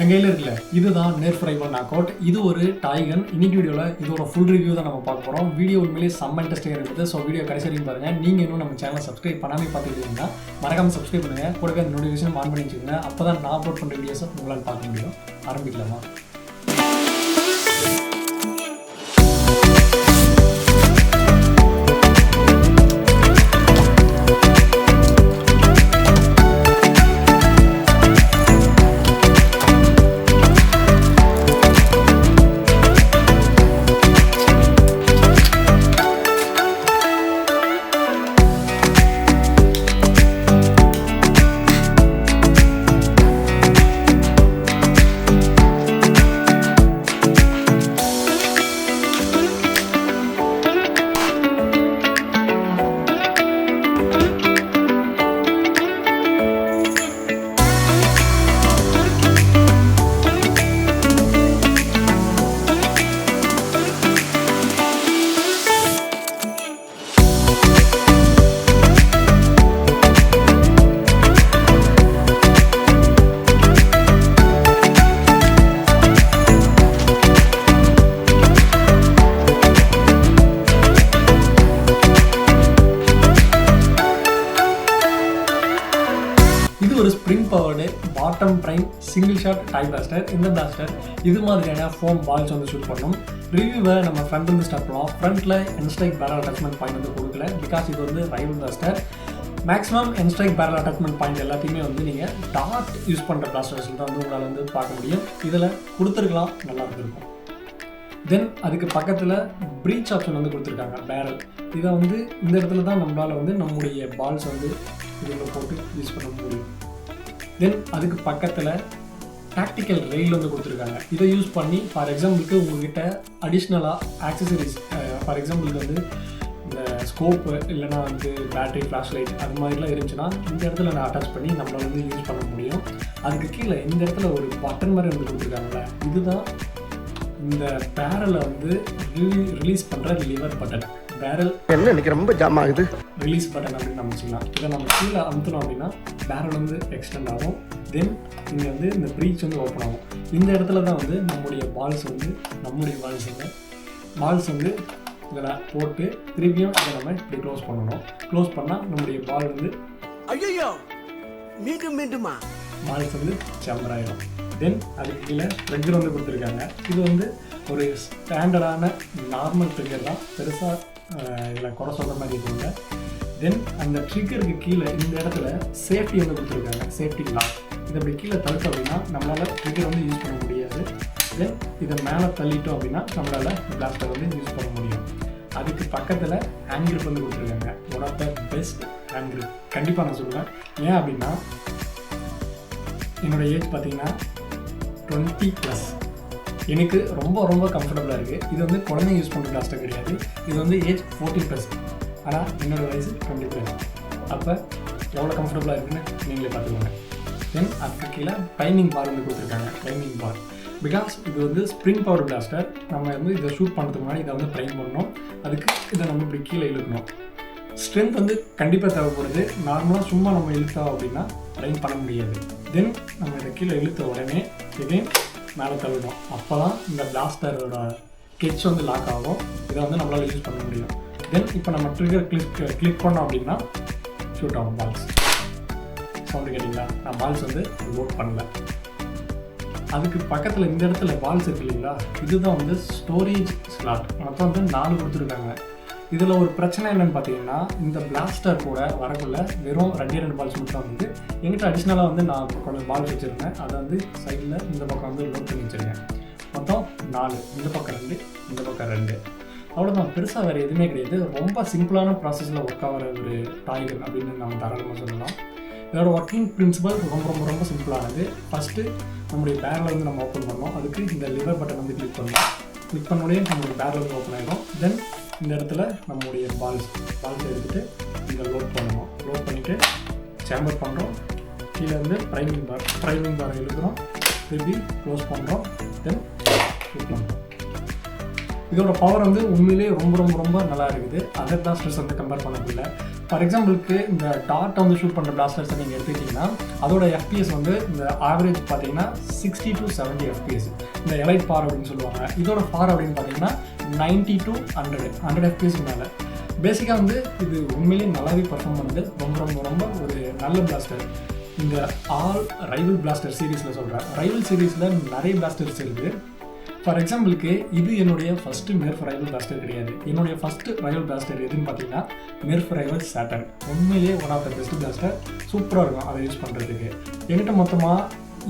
என் கையில் இருக்குல்ல இதுதான் Nerf ரைவல் நாக் அவுட். இது ஒரு டாய்கன். இன்னைக்கு வீடியோவில் இதோட ஃபுல் ரிவ்யூ தான் நம்ம பார்க்க போகிறோம். வீடியோ உண்மையிலேயே செம்ம இன்ட்ரெஸ்டிங்காக இருக்குது. ஸோ வீடியோ கடைசி வரைக்கும் பாருங்கள். நீங்கள் இன்னும் நம்ம சேனலை சப்ஸ்கிரைப் பண்ணாமல் பார்த்துக்கிட்டீங்கன்னா மறக்காமல் சப்ஸ்கிரைப் பண்ணுங்கள். கூடவே அந்த நோட்டிஃபிகேஷன் ஆன் பண்ணி வச்சுக்கோங்க. அப்போ தான் நான் அப்லோட் பண்ணுற வீடியோஸை உங்களால் பார்க்க முடியும். ஆரம்பிக்கலாமா? இது ஒரு spring powered bottom prime single shot toy blaster. இந்த பிளாஸ்டர் இது மாதிரியான ஃபோம் பால்ஸ் வந்து ஷூட் பண்ணணும். ரிவ்யூவை நம்ம ஃப்ரண்ட் வந்து ஸ்டார்ட் பண்ணுவோம். ஃப்ரண்ட்டில் என்ஸ்ட்ரைக் பேரல் அட்டாச்மெண்ட் பாயிண்ட் வந்து கொடுக்கல, பிகாஸ் இது வந்து rival blaster. Maximum N strike barrel attachment point எல்லாத்தையுமே வந்து நீங்கள் டாட் யூஸ் பண்ணுற பிளாஸ்டர்ஸில் தான் வந்து உங்களால் வந்து பார்க்க முடியும். இதில் கொடுத்துருக்கலாம், நல்லா இருந்திருக்கும். தென் அதுக்கு பக்கத்தில் ப்ரீச் ஆப்ஷன் வந்து கொடுத்துருக்காங்க, பேரல். இதை வந்து இந்த இடத்துல தான் நம்மளால் வந்து நம்முடைய பால்ஸ் வந்து இதில் போட்டு யூஸ் பண்ண முடியும். தென் அதுக்கு பக்கத்தில் டாக்டிக்கல் ரெயில் வந்து கொடுத்துருக்காங்க. இதை யூஸ் பண்ணி ஃபார் எக்ஸாம்பிளுக்கு உங்கள்கிட்ட அடிஷ்னலாக ஆக்சசரிஸ், ஃபார் எக்ஸாம்பிளுக்கு வந்து இந்த ஸ்கோப்பு இல்லைனா வந்து பேட்டரி ஃப்ளாஷ் லைட் அது மாதிரிலாம் இருந்துச்சுன்னா இந்த இடத்துல நான் அட்டாச் பண்ணி நம்மளால் வந்து யூஸ் பண்ண முடியும். அதுக்கு கீழே இந்த இடத்துல ஒரு பட்டன் மாதிரி வந்து கொடுத்துருக்காங்கல்ல, இதுதான் இந்த பேரலை வந்து ரிலீஸ் பண்ணுற லிவர் பட்டன். பேரல் என்ன இன்னைக்கு ரொம்ப ஜாம் ஆகுது. ரிலீஸ் பட்டன் அப்படின்னு நம்ம வச்சுக்கலாம். இதை நம்ம கீழே அமுத்தணும் அப்படின்னா பேரல் வந்து எக்ஸ்டெண்ட் ஆகும். தென் இங்கே வந்து இந்த ப்ரீச் வந்து ஓப்பன் ஆகும். இந்த இடத்துல தான் வந்து நம்முடைய பால்ஸ் வந்து இதில் போட்டு திருப்பியும் இதை நம்ம இப்படி க்ளோஸ் பண்ணணும். க்ளோஸ் பண்ணால் நம்முடைய பால் வந்து ஐயோ மீண்டுமா பால்ஸ் வந்து செம்பராயிடும். தென் அதுக்கு கீழே ட்ரிக்கர் வந்து கொடுத்துருக்காங்க. இது வந்து ஒரு ஸ்டாண்டர்டான நார்மல் ட்ரிக்கர் தான், பெருசாக இதில் குறை சொல்கிற மாதிரி இருக்குங்க. தென் அந்த ட்ரிக்கருக்கு கீழே இந்த இடத்துல சேஃப்டி வந்து கொடுத்துருக்காங்க, சேஃப்டி லாக். இதை அப்படி கீழே தள்ளிட்டோம் அப்படின்னா நம்மளால் ட்ரிக்கர் வந்து யூஸ் பண்ண முடியாது. தென் இதை மேலே தள்ளிட்டோம் அப்படின்னா நம்மளால் பிளாஸ்டர் வந்து யூஸ் பண்ண முடியும். அதுக்கு பக்கத்தில் ஹேண்ட் கிரிப் வந்து கொடுத்துருக்காங்க. One of the best hand grip கண்டிப்பாக நான் சொல்லுவேன். ஏன் அப்படின்னா என்னோடய ஏஜ் பார்த்தீங்கன்னா 20+. எனக்கு ரொம்ப ரொம்ப கம்ஃபர்டபுளாக இருக்குது. இது வந்து குழந்தைங்க யூஸ் பண்ணுற பிளாஸ்டர் கிடையாது. இது வந்து ஏஜ் 14+. ஆனால் என்னோடய வயசு 20+. அப்போ எவ்வளோ கம்ஃபர்டபுளாக இருக்குன்னு நீங்களே பார்த்துக்கோங்க. தென் அதுக்கு கீழே டைமிங் பார் வந்து கொடுத்துருக்காங்க, டைமிங் பார். பிகாஸ் இது வந்து ஸ்ப்ரிங் பவர் பிளாஸ்டர். நம்ம வந்து இதை ஷூட் பண்ணுறதுக்கு முன்னாடி இதை வந்து ப்ரைம் பண்ணணும். அதுக்கு இதை நம்ம இப்படி கீழே இழுக்கணும். ஸ்ட்ரென்த் வந்து கண்டிப்பாக தேவைப்படுது. நார்மலாக சும்மா நம்ம இழுத்தோம் அப்படின்னா ப்ரைம் பண்ண முடியாது. தென் நம்ம இதை கீழே இழுத்த உடனே எகைன் மேலே தள்ளிடும். அப்போ தான் இந்த பிளாஸ்டரோட ஸ்கெட்ச் வந்து லாக் ஆகும். இதை வந்து நம்மளால் யூஸ் பண்ண முடியும். தென் இப்போ நம்ம ட்ரிகர் கிளிக் பண்ணோம் அப்படின்னா ஷூட் ஆகும் பால்ஸ். சவுண்டு கேட்டிங்களா? நான் பால்ஸ் வந்து லோட் பண்ணல. அதுக்கு பக்கத்தில் இந்த இடத்துல பால்ஸ் இருக்கு இல்லைங்களா, இதுதான் வந்து ஸ்டோரேஜ் ஸ்லாட். மொத்தம் வந்து 4 கொடுத்துருக்காங்க. இதில் ஒரு பிரச்சனை என்னென்னு பார்த்தீங்கன்னா, இந்த பிளாஸ்டர் கூட வரக்குள்ள வெறும் 2 பால்ஸ் மட்டும் வந்து எங்கிட்ட அடிஷ்னலாக வந்து நான் கொஞ்சம் பால்ஸ் வச்சுருந்தேன். அதை வந்து சைடில் இந்த பக்கம் வந்து லோட் பண்ணி வச்சுருக்கேன். மொத்தம் 4, இந்த பக்கம் 2, இந்த பக்கம் 2. அவ்வளோதான், பெருசாக வேறு எதுவுமே கிடையாது. ரொம்ப சிம்பிளான ப்ராசஸில் ஒர்க் ஆகிற ஒரு டாய்கன் அப்படின்னு நம்ம தாராளமாக சொல்லலாம். இதோட ஒர்க்கிங் பிரின்சிபல் ரொம்ப ரொம்ப ரொம்ப சிம்பிளானது. ஃபஸ்ட்டு நம்முடைய பேரலை வந்து நம்ம ஓப்பன் பண்ணோம். அதுக்கு இந்த லிவர் பட்டன் வந்து கிளிக் பண்ணோம். கிளிக் பண்ணோடனே நம்மளுடைய பேரல் வந்து ஓப்பன் ஆகிடும். தென் இந்த இடத்துல நம்முடைய பால்ஸ் எடுத்துகிட்டு இங்கே லோட் பண்ணணும். லோட் பண்ணிவிட்டு சேம்பர் பண்ணுறோம். கீழே வந்து ப்ரைமிங் பார் எழுதுகிறோம். திருப்பி க்ளோஸ் பண்ணுறோம். தென் ஷூட் பண்ணுறோம். இதோட பவர் வந்து உண்மையிலே ரொம்ப ரொம்ப ரொம்ப நல்லா இருக்குது. அதர் பிளாஸ்டர்ஸ் வந்து கம்பேர் பண்ணதில்லை. ஃபார் எக்ஸாம்பிளுக்கு இந்த டாட் வந்து ஷூட் பண்ணுற பிளாஸ்டர்ஸை நீங்கள் எடுத்துக்கிட்டிங்கன்னா அதோட எஃபிஎஸ் வந்து இந்த ஆவரேஜ் பார்த்தீங்கன்னா 60 to 70 எஃபிஎஸ். இந்த எலைட் ஃபார் அப்படின்னு சொல்லுவாங்க. இதோட ஃபார் அப்படின்னு பார்த்தீங்கன்னா 90 to 100 எஃபிஎஸ் மேலே. பேசிக்காக வந்து இது உண்மையிலேயே நல்லாவே பர்ஃபார்ம் பண்ணுது. ரொம்ப ரொம்ப ரொம்ப ஒரு நல்ல பிளாஸ்டர். இந்த ஆல் ரைவல் பிளாஸ்டர் சீரீஸில் சொல்கிறேன். ரைவல் சீரீஸில் நிறைய பிளாஸ்டர்ஸ் இருக்குது. ஃபார் எக்ஸாம்பிளுக்கு இது என்னுடைய ஃபஸ்ட்டு நெர்ஃப் ரைவல் பிளாஸ்டர் கிடையாது. என்னுடைய ஃபஸ்ட்டு ரைவல் பிளாஸ்டர் எதுன்னு பார்த்தீங்கன்னா நெர்ஃப் ரைவல் சாட்டர்ன். உண்மையிலேயே one of the best blaster. சூப்பராக இருக்கும் அதை யூஸ் பண்ணுறதுக்கு. என்கிட்ட மொத்தமாக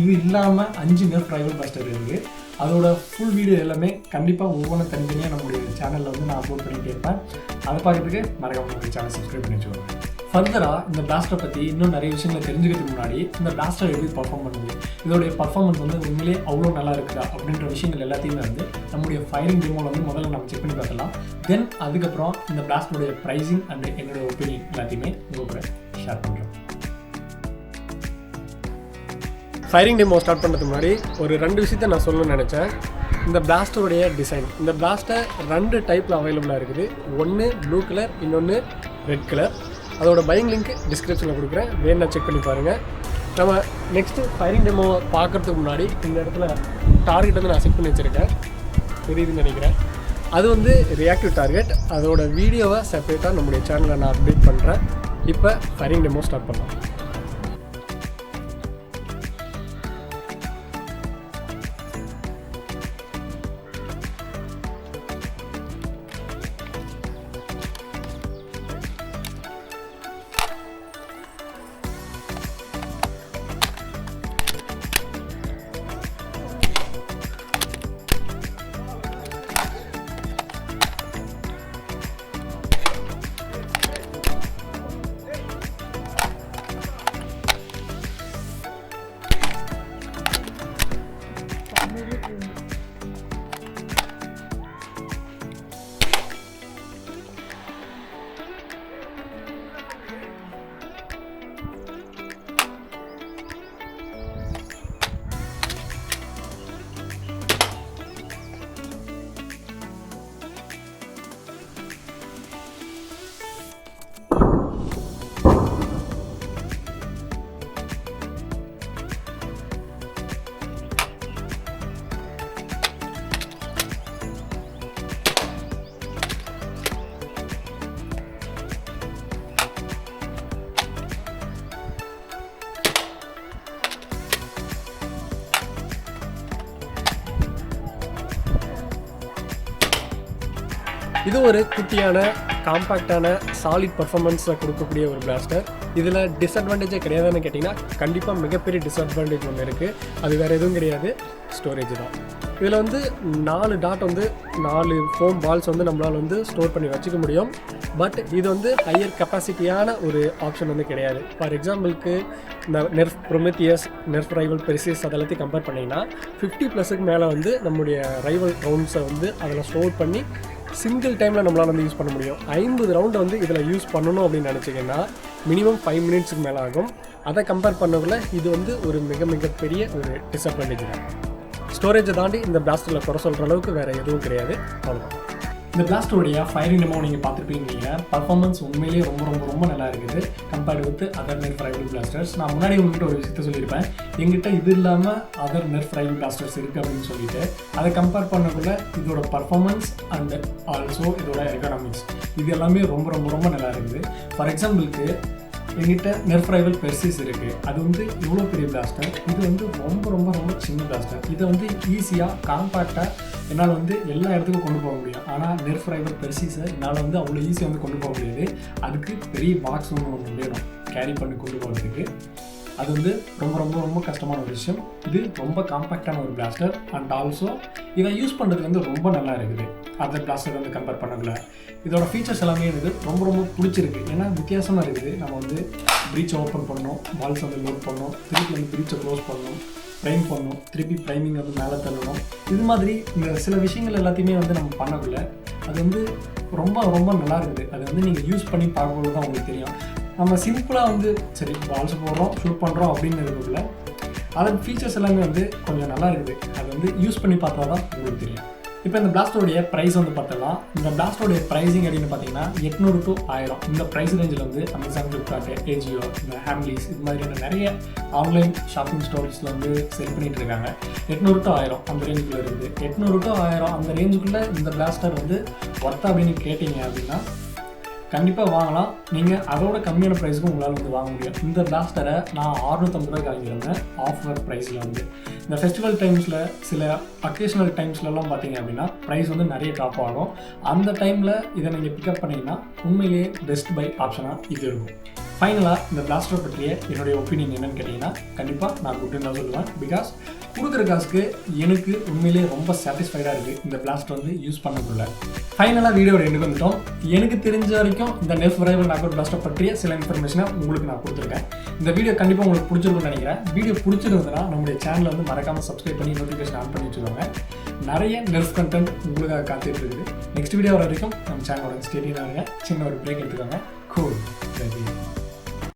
இது இல்லாமல் 5 நெர்ஃப் ரைவல் பிளாஸ்டர் இருக்குது. அதோட ஃபுல் வீடியோ எல்லாமே கண்டிப்பாக ஒவ்வொன்றும் தனித்தனியாக நம்மளுடைய சேனலில் வந்து நான் அப்லோட் பண்ணிகிட்டே இருப்பேன். அதை பார்க்குறதுக்கு மறக்காம நம்மளுடைய சேனல் சப்ஸ்கிரைப் பண்ணி வச்சுக்கோங்க. ஃபர்தராக இந்த பிளாஸ்டரை பற்றி இன்னும் நிறைய விஷயங்களை தெரிஞ்சுக்கிறதுக்கு முன்னாடி இந்த பிளாஸ்டர் எப்படி பர்ஃபார்ம் பண்ணுது, இதோடைய பர்ஃபார்மன்ஸ் வந்து உண்மையிலே அவ்வளோ நல்லா இருக்குதா அப்படின்ற விஷயங்கள் எல்லாத்தையுமே வந்து நம்முடைய ஃபயரிங் டெமோவில் வந்து முதல்ல நம்ம செக் பண்ணி பார்க்கலாம். தென் அதுக்கப்புறம் இந்த பிளாஸ்டருடைய ப்ரைஸிங் அண்ட் என்னோட ஒப்பீனியன் எல்லாத்தையுமே உங்கள் கூட ஷேர் பண்ணுறேன். ஃபயரிங் டெமோ ஸ்டார்ட் பண்ணுறதுக்கு முன்னாடி ஒரு 2 விஷயத்தை நான் சொல்லணும்னு நினச்சேன். இந்த பிளாஸ்டருடைய டிசைன். இந்த பிளாஸ்டர் 2 டைப்பில் அவைலபிளாக இருக்குது. ஒன்று ப்ளூ கலர், இன்னொன்று ரெட் கலர். அதோட பையிங் லிங்க் டிஸ்கிரிப்ஷனில் கொடுக்குறேன், வேணா செக் பண்ணி பாருங்கள். நம்ம நெக்ஸ்ட்டு ஃபயரிங் டெமோவை பார்க்குறதுக்கு முன்னாடி இந்த இடத்துல டார்கெட் வந்து நான் செட் பண்ணி வச்சுருக்கேன், தெரியுதுன்னு நினைக்கிறேன். அது வந்து ரியாக்டிவ் டார்கெட். அதோட வீடியோவை செப்பரேட்டாக நம்முடைய சேனலில் நான் அப்டேட் பண்ணுறேன். இப்போ ஃபயரிங் டெமோ ஸ்டார்ட் பண்ணலாம். இது ஒரு குட்டியான காம்பேக்டான சாலிட் பர்ஃபார்மன்ஸை கொடுக்கக்கூடிய ஒரு பிளாஸ்டர். இதில் டிஸ்அட்வான்டேஜே கிடையாதுன்னு கேட்டிங்கன்னா கண்டிப்பாக மிகப்பெரிய டிஸ்அட்வான்டேஜ் ஒன்று இருக்குது. அது வேறு எதுவும் கிடையாது, ஸ்டோரேஜ் தான். இதில் வந்து 4 டாட் வந்து 4 ஃபோம் பால்ஸ் வந்து நம்மளால் வந்து ஸ்டோர் பண்ணி வச்சுக்க முடியும். பட் இது வந்து ஹையர் கெப்பாசிட்டியான ஒரு ஆப்ஷன் வந்து கிடையாது. ஃபார் எக்ஸாம்பிளுக்கு இந்த நெர்ஃப் ப்ரொமெத்தியஸ், நெர்ஃப் ரைவல் பெர்சிஸ் அதெல்லாத்தையும் கம்பேர் பண்ணிங்கன்னா 50+ மேலே வந்து நம்முடைய ரைவல் ரவுண்ட்ஸை வந்து அதில் ஸ்டோர் பண்ணி சிங்கிள் டைமில் நம்மளால் வந்து யூஸ் பண்ண முடியும். 50 ரவுண்டை வந்து இதில் யூஸ் பண்ணணும் அப்படின்னு நினச்சிங்கன்னா மினிமம் 5 மினிட்ஸுக்கு மேலே ஆகும். அதை கம்பேர் பண்ணக்குள்ள இது வந்து ஒரு மிகப்பெரிய ஒரு டிஸ்அட்வான்டேஜ் தான். ஸ்டோரேஜை தாண்டி இந்த பிளாஸ்டரில் குறை சொல்கிற அளவுக்கு வேறு எதுவும் கிடையாது. அவ்வளோதான். இந்த பிளாஸ்டருடைய ஃபயரிங் டெமோ நீங்கள் பார்த்துருப்பீங்க. பர்ஃபார்மன்ஸ் உண்மையிலேயே ரொம்ப நல்லா இருக்குது compared with other nerf rival blasters. நான் முன்னாடி உங்கள்கிட்ட ஒரு விஷயத்தை சொல்லியிருப்பேன், எங்கிட்ட இது இல்லாமல் அதர் நெர்ஃப் ரைவல் பிளாஸ்டர்ஸ் இருக்குது அப்படின்னு சொல்லிட்டு. அதை கம்பேர் பண்ணக்குள்ள இதோட பர்ஃபார்மன்ஸ் அண்ட் ஆல்சோ இதோட எக்கனாமிக்ஸ் இது எல்லாமே ரொம்ப நல்லா இருக்குது. ஃபார் எக்ஸாம்பிளுக்கு எங்கிட்ட நெர்ஃப் ரைவல் பெர்சிஸ் இருக்குது. அது வந்து இவ்வளோ பெரிய பிளாஸ்டர். இது வந்து ரொம்ப சின்ன பிளாஸ்டர். இதை வந்து ஈஸியாக காம்பேக்டாக என்னால் வந்து எல்லா இடத்துக்கும் கொண்டு போக முடியும். ஆனால் நெர்ஃப் ரைவல் பெர்சிஸை என்னால் வந்து அவ்வளோ ஈஸியாக வந்து கொண்டு போக முடியாது. அதுக்கு பெரிய பாக்ஸ் ஒன்று வேணும் கேரி பண்ணி கொண்டு போகிறதுக்கு. அது வந்து ரொம்ப கஷ்டமான ஒரு விஷயம். இது ரொம்ப காம்பேக்டான ஒரு பிளாஸ்டர் அண்ட் ஆல்சோ இதை யூஸ் பண்ணுறதுக்கு வந்து ரொம்ப நல்லா இருக்குது. அதர் பிளாஸ்டர் வந்து கம்பேர் பண்ணல. இதோட ஃபீச்சர்ஸ் எல்லாமே எனக்கு ரொம்ப பிடிச்சிருக்கு. ஏன்னா வித்தியாசமாக இருக்குது. நம்ம வந்து ப்ரீச்சை ஓப்பன் பண்ணணும், பால்ஸ் வந்து லோட் பண்ணணும், திருப்பி வந்து ப்ரீச்சை க்ளோஸ் பண்ணணும், ப்ரைம் பண்ணணும், திருப்பி ப்ரைமிங் வந்து மேலே தள்ளணும். இது மாதிரி இந்த சில விஷயங்கள் எல்லாத்தையுமே வந்து நம்ம பண்ணக்குள்ள அது வந்து ரொம்ப நல்லா இருக்குது. அது வந்து நீங்கள் யூஸ் பண்ணி பார்க்கும்போது தான் உங்களுக்கு தெரியும். நம்ம சிம்பிளாக வந்து சரி பால்ஸ் போடுறோம், ஷூட் பண்ணுறோம் அப்படின்னு இருக்குள்ள அதோட ஃபீச்சர்ஸ் எல்லாமே வந்து கொஞ்சம் நல்லா இருக்குது. அது வந்து யூஸ் பண்ணி பார்த்தா தான் உங்களுக்கு தெரியும். இப்போ இந்த பிளாஸ்டோடைய ப்ரைஸ் வந்து பார்த்தலாம். இந்த பிளாஸ்டோடைய ப்ரைஸிங் அப்படின்னு பார்த்தீங்கன்னா 800 to 1000 இந்த ப்ரைஸ் ரேஞ்சில் வந்து அமேசான், ஃப்ளிப்கார்ட், ஏஜியோ, இந்த ஹேம்லீஸ் இது மாதிரியான நிறைய ஆன்லைன் ஷாப்பிங் ஸ்டோர்ஸில் வந்து செல் பண்ணிகிட்டு இருக்காங்க. 800 to 1000 அந்த ரேஞ்சுக்குள்ளே இருக்குது. 800 to 1000 அந்த ரேஞ்சுக்குள்ளே இந்த பிளாஸ்டர் வந்து ஒர்த்தா அப்படின்னு கேட்டிங்க அப்படின்னா கண்டிப்பாக வாங்கலாம். நீங்கள் அதோட கம்மியான ப்ரைஸுக்கும் உங்களால் வந்து வாங்க முடியும். இந்த பிளாஸ்டரை நான் 650 ரூபாய்க்கு வாங்கியிருந்தேன் ஆஃபர் ப்ரைஸில் வந்து. இந்த ஃபெஸ்டிவல் டைம்ஸில் சில அக்கேஷனல் டைம்ஸ்லலாம் பார்த்தீங்க அப்படின்னா ப்ரைஸ் வந்து நிறைய டாப் ஆகும். அந்த டைமில் இதை நீங்கள் பிக்கப் பண்ணிங்கன்னா உண்மையிலேயே பெஸ்ட் பை ஆப்ஷனாக இது இருக்கும். ஃபைனலாக இந்த பிளாஸ்டர் பற்றிய என்னுடைய ஒப்பீனியன் என்னென்னு கேட்டிங்கன்னா கண்டிப்பாக நான் குட்டுன்னு தான் சொல்லுவேன். பிகாஸ் கொடுக்குற காசுக்கு எனக்கு உண்மையிலேயே ரொம்ப சாட்டிஸ்ஃபைடாக இருக்குது இந்த பிளாஸ்டர் வந்து யூஸ் பண்ணக்குள்ள. ஃபைனலாக வீடியோட எண்டுக்கு வந்துட்டோம். எனக்கு தெரிஞ்ச வரைக்கும் இந்த nerf rival knock out plaster பற்றிய சில இன்ஃபர்மேஷனை உங்களுக்கு நான் கொடுத்துருக்கேன். இந்த வீடியோ கண்டிப்பாக உங்களுக்கு பிடிச்சிருக்கும்னு நினைக்கிறேன். வீடியோ பிடிச்சிருந்ததுன்னா நம்மளுடைய சேனலை வந்து மறக்காமல் சப்ஸ்கிரைப் பண்ணி நோட்டிஃபிகேஷன் ஆன் பண்ணி வச்சுக்கோங்க. நிறைய நெர்ஃப் கண்டென்ட் உங்களுக்காக காத்துட்டு இருக்குது. நெக்ஸ்ட் வீடியோ வர வரைக்கும் நம்ம சேனலோட ஸ்டேடியாக இருங்க. சின்ன ஒரு பிரேக் எடுத்துக்கோங்க. கூல்.